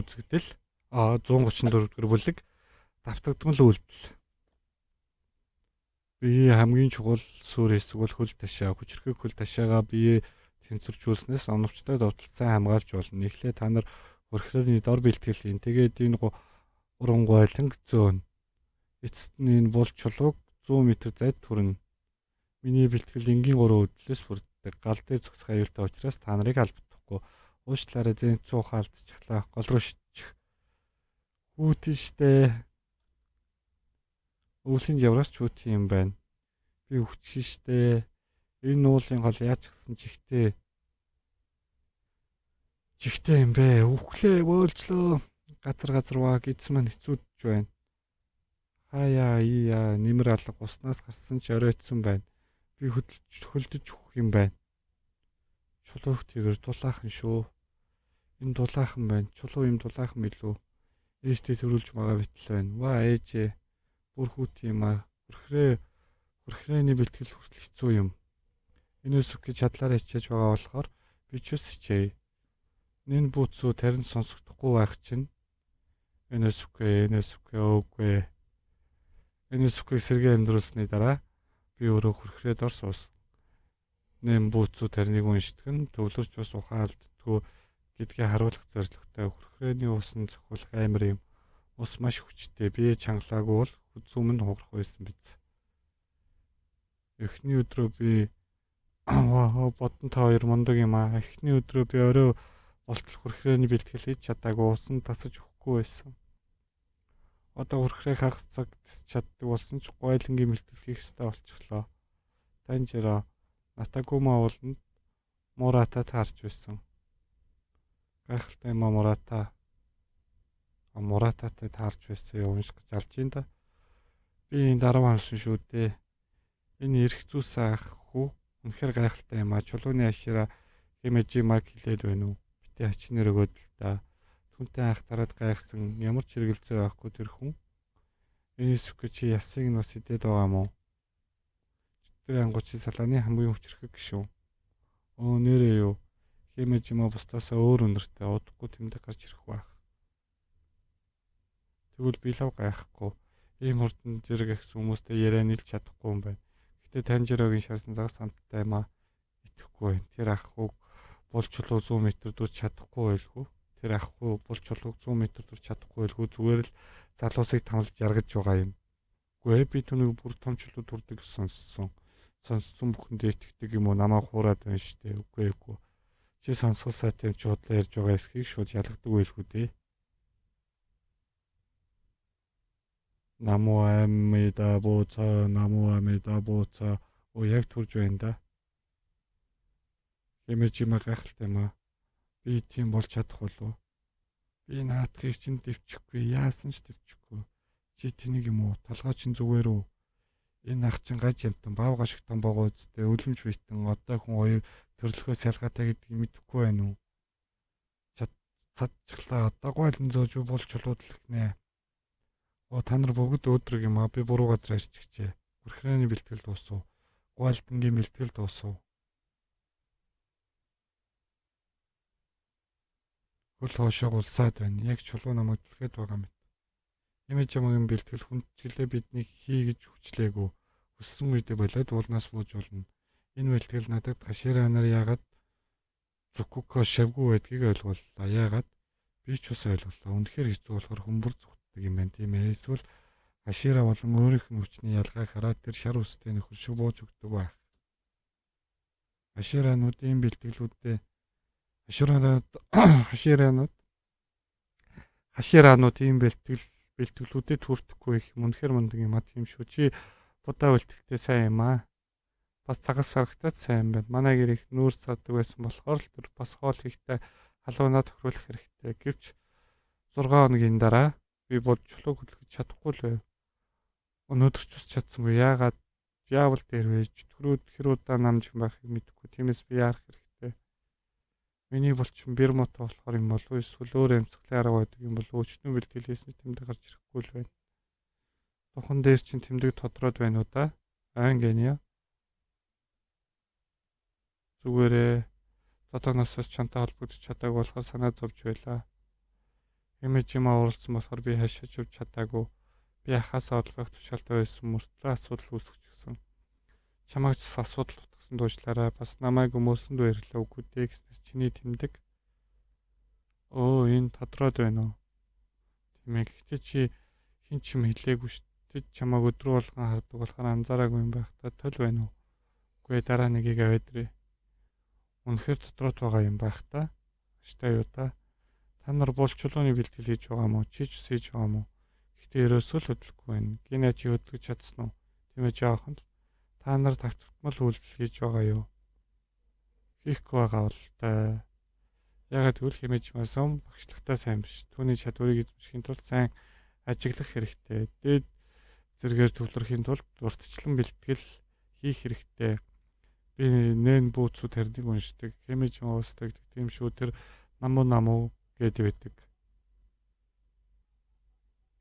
дэх үзэгдэл 134 дэх бүлэг давтагдмал үйлдэл. Биеийн хамгийн чухал суурь хэсэг бол хөл ташаа. Хүчрхэг хөл ташаагаа биеэ тэнцвэржүүлснээс оновчтой довтлцсан хамгаалж болно. Эхлээд та нар хөрхрөөний дор бэлтгэлийн. Тэгээд энэ 3 гойлонг зөөн. Эцэст нь энэ бул чулууг 100 м зайд түрнэ. Миний бэлтгэл энгийн 3 өдрөөс бүрддэг. Гал дээр зогсох аюултай учраас та нарыг албадахгүй. Уучлаарай зэн цуухан алдчихлаа. Гол руу шидчих. Хүүтэн штэ. Өвлийн жавраас ч хүүтэн юм байна. Би өвчин штэ. Энэ уулын гол яаж гисэн чихтэй. Чихтэй юм бэ. Үхлээ бөөлжлөө. Газар ваа гидс маань хэцүүдж байна. Хаяа ия нэмэр алга уснаас гарсан ч оройтсон байна. Би хөлдөж өгөх юм байна. Чулуух тэгэр дулаахан шүү. Энэ дулаахан байна. Чулуу юм дулаахан билүү. Ээжтэй төрүүлж байгаа битэл байна. Ваа ээжээ. Бүр хүүт юм аа. Хөрхрээний бэлтгэл хүртэл хэцүү юм. Энэс үхэж чадлаараа хичээж байгаа болохоор би ч үс хичээе. Нэн бүүцүү тарин сонсогдохгүй байх чинь. Энэс үгүй. Энэс үгүй сэргээ амьдруулсны дараа би өөрөө хөрхрээд ор суусан. Нэн бүүцүү тариныг уншдаг нь төвлөрч бас ухаан алддаггүй гэдгийг харуулах зорилготой. Хөрхрээний усан цохиулах амар юм. Ус маш хүчтэй. Бие чангалаагүй бол хүзүүм нь хугарах байсан биз. Эхний өдрөө би бодон та хоёр мундаг юм аа. Эхний өдрөө би орой болтол хөрхрээний бэлтгэл хийж чадаагүй усан тасаж өгөхгүй байсан. Одоо хөрхрээ хагас цаг тасч чаддаг болсон ч гойлонгийн бэлтгэл хийх ёстой болчихлоо. Танжиро Натагума ууланд Мурата таарч байсан. Гайхалтай юм аа Мурататай таарч байсан юм шиг залж ин да. Би энэ дараа хансан шүү дээ. Энэ эрх зүйс ах хүү үнэхээр гайхалтай юм аа. Чулууны ашира хэмэж марк хэлээд байна уу? Битээ ачнэр өгөөд л да. Түнтэй анх дараад гайхсан ямар ч хэрэгэлзээ байхгүй тэр хүн. Энэс үгүй чи ясыг нь бас идээд байгаа юм уу? Тэр ангуучи салааны хамгийн хүчрхэг гişүү. Нэрээ юу? Хэмэж юм бусдаасаа өөр өнөртэй удахгүй тэмдэг гарч ирэх байх. Тэгвэл би лав гайхгүй. Ийм хурдан зэрэг ихсэн хүмүүстэй яриа нийлж чадахгүй юм байна. Гэтэ Танжирогийн шаарсан загас хамттай юм аа. Итгэхгүй байна. Тэр ах уу бол чулуу 100 м дурж чадахгүй байлгүй. Тэр ах уу бол чулууг 100 м дурж чадахгүй байлгүй. Зүгээр л залуусыг тамлж яргаж байгаа юм. Үгүй ээ би түүнийг бүр том чулуу дурдаг сонссон бүхэндээ итгэдэг юм уу? Намайг хуураад байна штэ. Үгүй ээ. Чи сонсголсаа тэм ч худлаа ярьж байгаа эсхийг шууд ялгадаг байлгүй дээ. Наму амида бууца яг төрж байна да. Хэмэж юм гайхалтай юм аа. Би тийм болж чадах болов. Би наадхыг чинь дэвчихгүй. Яасан ч дэвчихгүй. Чи тэнийг юм уу? Толгой чинь зүгээр үү? Энэ ах чинь гаж юмтан баавга шиг том байгаа үсттэй үлэмж битэн одоо хүн хоёр төрлөхөөс ялгаатай гэдгийг мэдэхгүй байна уу? Цадчихлаа. Одоо гойлон зөөж болж чулуудлах нэ. Та нар бүгд өөдрөг юм аа. Би буруу газар ирчихжээ. Хөрхрээний бэлтгэл дуусав. Гойлдонгийн бэлтгэл дуусав. Хөл хоошоо улсаад байна. Яг чулуу намайг түлхээд байгаа мэт. Имэж ямгийн бэлтгэл хүнчлээ биднийг хий гэж хүчлээгүй. Өссөн үедээ болоод уулнаас бууж болно. Энэ бэлтгэл надад хашира нар яагаад зүкүко шавгүй байдгийг ойлголоо. Яагаад? Би ч ус ойлголоо. Үнэхээр хэцүү болохоор хүмүүр зүгтдэг юм байна тийм ээ. Эсвэл хашира болон өөрийнх нь хүчний ялгааг хараад тэр шар үстэй нөхөр шиг бууж өгдөг байх. Хаширануудын бэлтгэлүүдээ хаширануудын бэлтгэлүүдэд хүртэхгүй их үнэхээр мундаг юм а тийм шүү. Чи будаа бэлтгэлтэй сайн юм а. Бас цагаас сарагтаад сайн байна. Манай гэр их нүүр цаадаг байсан болохоор л тэр бас хоол хийхдээ халуунаа тохируулах хэрэгтэй. Гэвч 6 хоногийн дараа би бол чулууг хөдөлгөж чадахгүй л байв. Өнөөдөр ч ус чадсангүй. Яагаад? Яавал дээр вэ? Чөтгөрүүд хэр удаа намж байхыг мэдэхгүй. Тиймээс би яарах хэрэгтэй. Миний болчин бирмото болохоор юм болов уу? Эсвэл өөр амьсгалын арга байдаг юм болов уу? Өчнөө бэлтгэл хийсэн тэмдэг гарч ирэхгүй л байна. Тухан дээр чинь тэмдэг тодроод байна уу да? Гэнэ. Зүгээрээ зодооноос чантай холбогдож чадаагүй болохоор санаа зовж байлаа. Хэмэжимаа уралдсан болохоор би хашиж явж чадаагүй. Би ахаасаа одлох тушаалтай байсан мөртлөө асуудал үүсгэж гисэн. Чамайг ч асуудал утгасан дуушлаарай. Бас намайг өмөөсөнд баярлаа үгүй дээ гэснээр чиний тэмдэг. Энэ тодроод байна уу? Тийм ээ. Гэхдээ чи хин ч юм хэлээгүй шүү дээ. Чамайг өдрө болгон хардаг болохоор анзаараагүй юм байх та тол байна уу? Үгүй дараа нэгийг аваадрээ. Үнэхээр тодроод байгаа юм байх та. Аштай юу та? Та нар булчулууны бэлтгэл хийж байгаа мó? Чи ч хийж байгаа мó? Гэхдээ ерөөсөө л хөдлөхгүй байна. Гинэ чи хөдлөж чадсан уу? Тийм ээ жаахан. Та нар тавтмал үйлдэл хийж байгаа юу? Хийхгүй байгаа бол та. Ягаад гэвэл хэмэжмээсэн багшлагтай сайн биш. Түүний чадварыг эзэмшихийн тулд сайн ажиглах хэрэгтэй. Дээд зэргээр төвлөрөхийн тулд уртчлан бэлтгэл хийх хэрэгтэй. Би нэн бүүцүү тарныг уншдаг. Хэмэжм уусдаг. Тийм шүү тэр намуу гэдэг байдаг.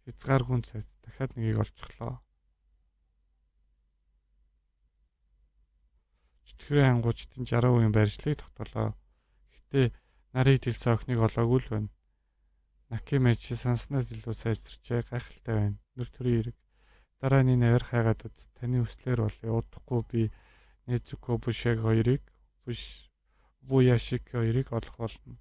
Хязгаар хүн цайз дахиад нэгийг олчихлоо. Чөтгөрийн ангуучдын 60% барьжлыг тогтоолоо. Гэтэ нарыг дэлсэн охиныг олоогүй л байна. Накимэ чи санснаас илүү сайжирчээ гайхалтай байна. Нэр төрийн хэрэг. Дарааны навар хайгаад үз. Таны хүслээр болъё. Удахгүй би Незуко Бушяшиг хоёрыг олох болно.